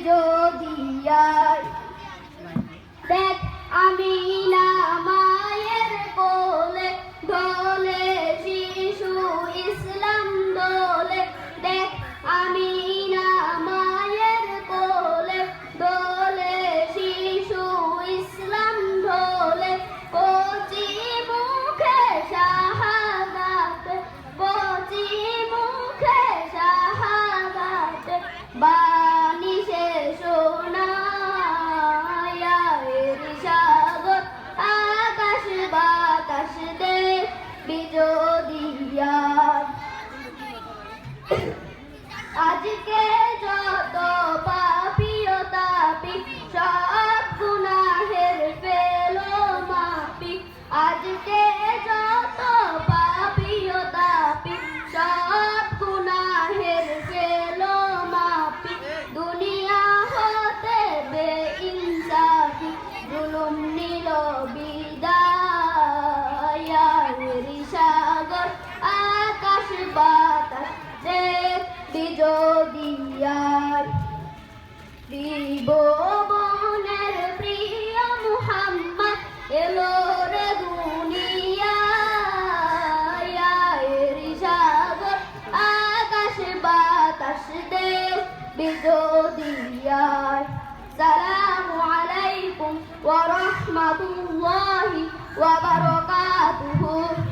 বিজোদিয়ায় দেখ আমিনা মায়ের কোলে ঢোলে শিশু ইসলাম দোলে দেখ আমিনা মায়ের কোলে দোলে শিশু ইসলাম ঢোলে কচি মুখে শাহাদাত কচি মুখে শাহাদাত বাণী সে শোনায়া এর সাগর আকাশ বাতাস দেখ বিজোদিয়ায় আজকে যত পাপী ও তাপী সব গুনাহের ফেলো মাপি আজকে যত পাপী ও তাপী সব গুনাহের ফেলো মাপি দুনিয়া হতে বেইনসাফি জুলুম নিল বিদায় এর সাগর আকাশ বাতাস দেখ বিজোদিয়ায় ত্রিভুবনের প্রিয় মুহাম্মদ এলো রে দুনিয়ায় এর সাগর আকাশ বাতাস দেখ বিজোদিয়ায় সালামু আলাইকুম ওয়া রাহমাতুল্লাহি ওয়া বারাকাতুহু।